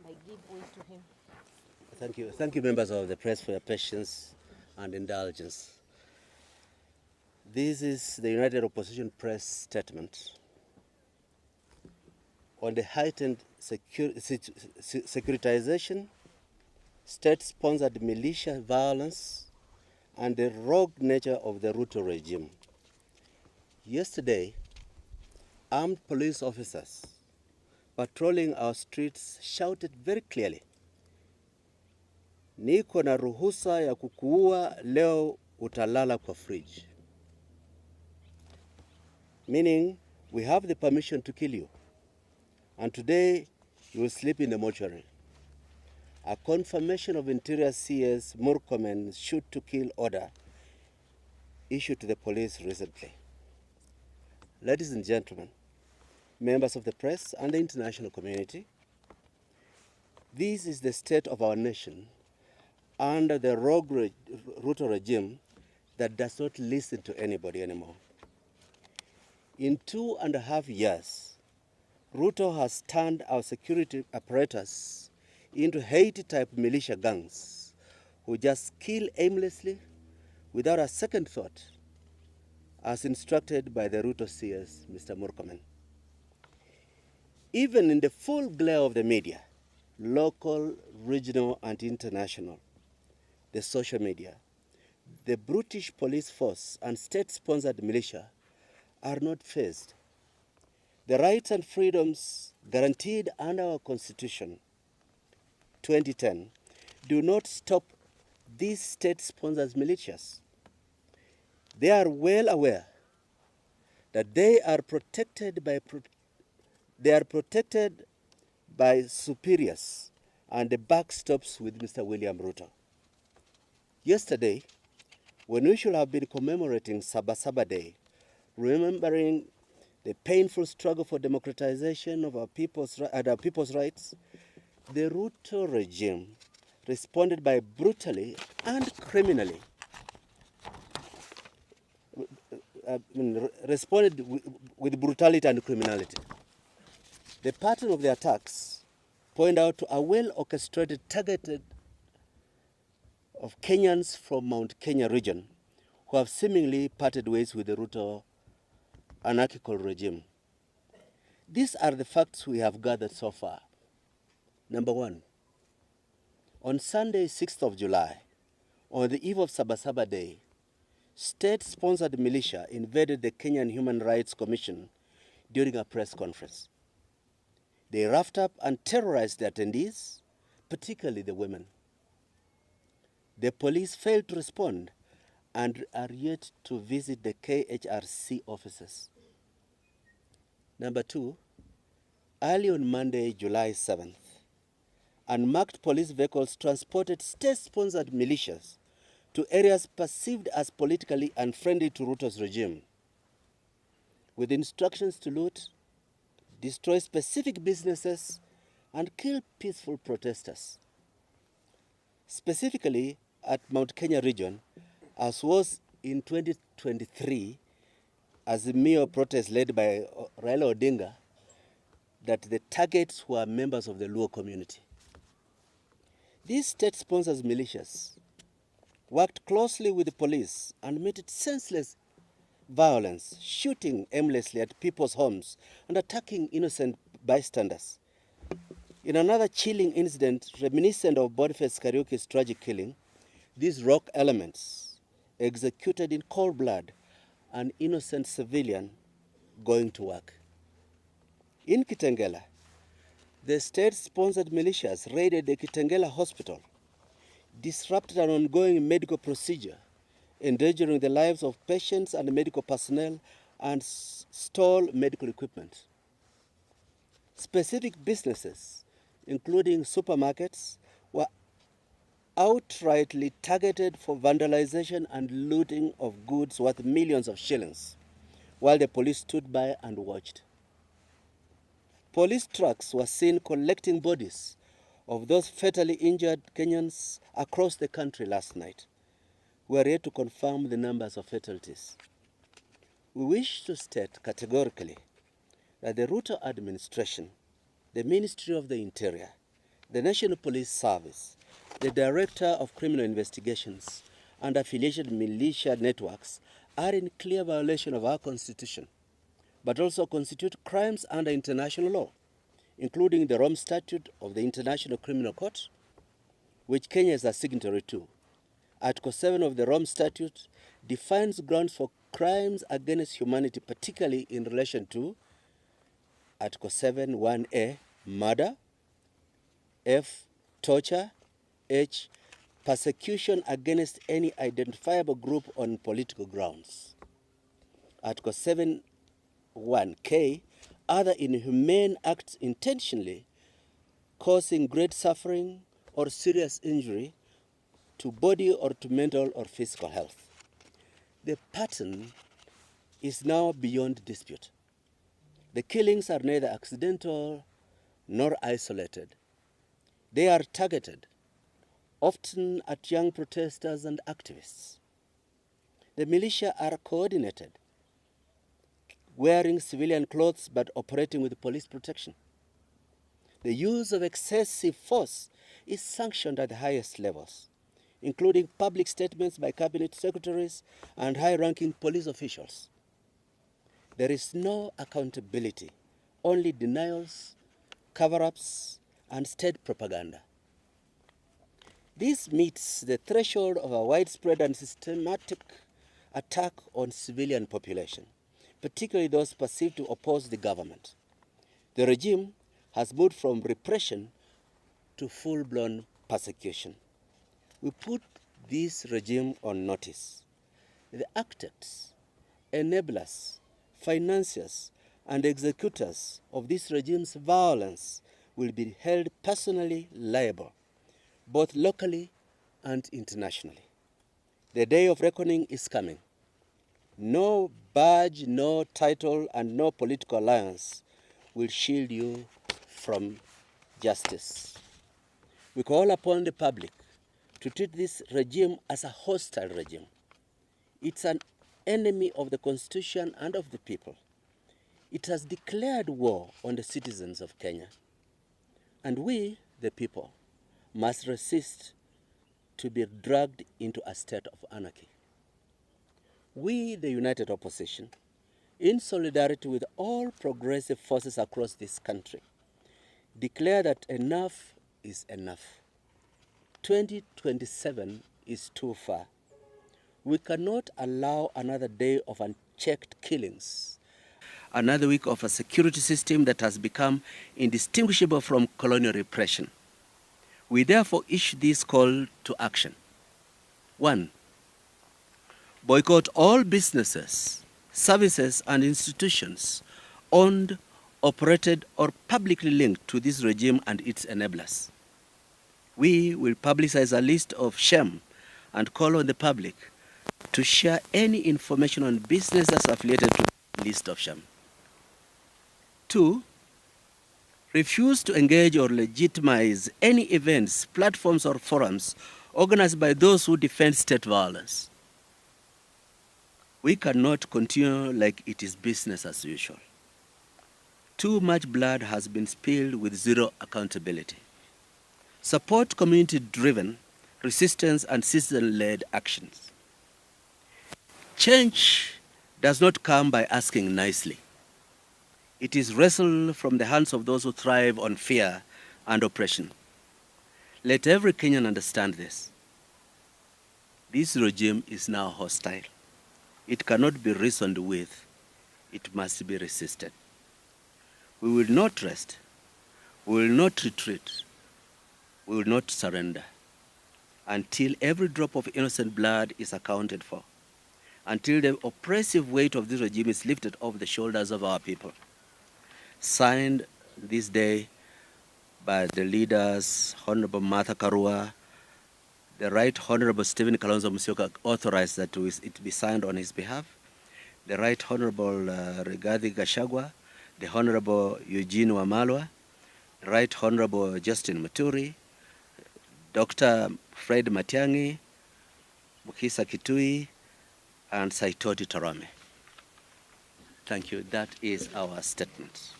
I give way to him. Thank you. Thank you, members of the press, for your patience and indulgence. This is the United Opposition Press statement on the heightened securitization, state-sponsored militia violence, and the rogue nature of the Ruto regime. Yesterday, armed police officers patrolling our streets shouted very clearly, "Niko na ruhusa ya kukuua, leo utalala kwa fridge." Meaning, we have the permission to kill you, and today you will sleep in the mortuary. A confirmation of Interior CS Murkomen's shoot to kill order issued to the police recently. Ladies and gentlemen, members of the press and the international community, this is the state of our nation under the rogue Ruto regime that does not listen to anybody anymore. In 2.5 years, Ruto has turned our security apparatus into Haiti-type militia gangs who just kill aimlessly without a second thought, as instructed by the Ruto CS, Mr. Murkomen. Even in the full glare of the media, local, regional, and international, the social media, the brutish police force and state-sponsored militia are not fazed. The rights and freedoms guaranteed under our Constitution, 2010, do not stop these state-sponsored militias. They are well aware that they are protected by superiors, and the buck stops with Mr. William Ruto. Yesterday, when we should have been commemorating Sabasaba Day, remembering the painful struggle for democratization of our people's rights, the Ruto regime responded by brutally and criminally with brutality and criminality. The pattern of the attacks point out to a well-orchestrated targeted of Kenyans from Mount Kenya region who have seemingly parted ways with the Ruto anarchical regime. These are the facts we have gathered so far. Number one, on Sunday, 6th of July, on the eve of Sabasaba Day, state-sponsored militia invaded the Kenyan Human Rights Commission during a press conference. They roughed up and terrorized the attendees, particularly the women. The police failed to respond and are yet to visit the KHRC offices. Number two, early on Monday, July 7th, unmarked police vehicles transported state-sponsored militias to areas perceived as politically unfriendly to Ruto's regime, with instructions to loot, destroy specific businesses, and kill peaceful protesters. Specifically at Mount Kenya region, as was in 2023, as the Mio protest led by Raila Odinga, that the targets were members of the Luo community. These state-sponsored militias worked closely with the police and committed senseless violence, shooting aimlessly at people's homes and attacking innocent bystanders. In another chilling incident reminiscent of Boniface Kariuki's tragic killing, these rock elements executed in cold blood an innocent civilian going to work. In Kitengela, the state-sponsored militias raided the Kitengela hospital, disrupted an ongoing medical procedure, endangering the lives of patients and medical personnel, and stole medical equipment. Specific businesses, including supermarkets, were outrightly targeted for vandalization and looting of goods worth millions of shillings, while the police stood by and watched. Police trucks were seen collecting bodies of those fatally injured Kenyans across the country last night. We are yet to confirm the numbers of fatalities. We wish to state categorically that the Ruto administration, the Ministry of the Interior, the National Police Service, the Director of Criminal Investigations, and affiliated militia networks are in clear violation of our Constitution, but also constitute crimes under international law, including the Rome Statute of the International Criminal Court, which Kenya is a signatory to. Article 7 of the Rome Statute defines grounds for crimes against humanity, particularly in relation to Article 7, 1A, murder, F, torture, H, persecution against any identifiable group on political grounds. Article 7, 1K, other inhumane acts intentionally causing great suffering or serious injury to body or to mental or physical health. The pattern is now beyond dispute. The killings are neither accidental nor isolated. They are targeted, often at young protesters and activists. The militia are coordinated, wearing civilian clothes but operating with police protection. The use of excessive force is sanctioned at the highest levels, including public statements by cabinet secretaries and high-ranking police officials. There is no accountability, only denials, cover-ups, and state propaganda. This meets the threshold of a widespread and systematic attack on civilian population, particularly those perceived to oppose the government. The regime has moved from repression to full-blown persecution. We put this regime on notice. The architects, enablers, financiers, and executors of this regime's violence will be held personally liable, both locally and internationally. The day of reckoning is coming. No badge, no title, and no political alliance will shield you from justice. We call upon the public to treat this regime as a hostile regime. It's an enemy of the Constitution and of the people. It has declared war on the citizens of Kenya. And we, the people, must resist to be dragged into a state of anarchy. We, the united opposition, in solidarity with all progressive forces across this country, declare that enough is enough. 2027 is too far. We cannot allow another day of unchecked killings, another week of a security system that has become indistinguishable from colonial repression. We therefore issue this call to action. 1. Boycott all businesses, services, and institutions owned, operated, or publicly linked to this regime and its enablers. We will publicize a list of shame and call on the public to share any information on businesses affiliated to the list of shame. 2. Refuse to engage or legitimize any events, platforms, or forums organized by those who defend state violence. We cannot continue like it is business as usual. Too much blood has been spilled with zero accountability. Support community-driven resistance and citizen-led actions. Change does not come by asking nicely. It is wrestled from the hands of those who thrive on fear and oppression. Let every Kenyan understand this. This regime is now hostile. It cannot be reasoned with. It must be resisted. We will not rest. We will not retreat. We will not surrender until every drop of innocent blood is accounted for, until the oppressive weight of this regime is lifted off the shoulders of our people. Signed this day by the leaders, Honorable Martha Kuua, the Right Honorable Stephen Kalonzo Musyoka authorized that it be signed on his behalf, the Right Honorable Rigathi Gachagua, the Honorable Eugene Wamalwa, the Right Honorable Justin Muturi, Dr. Fred Matiangi, Mukisa Kitui, and Saitoti Tarame. Thank you. That is our statement.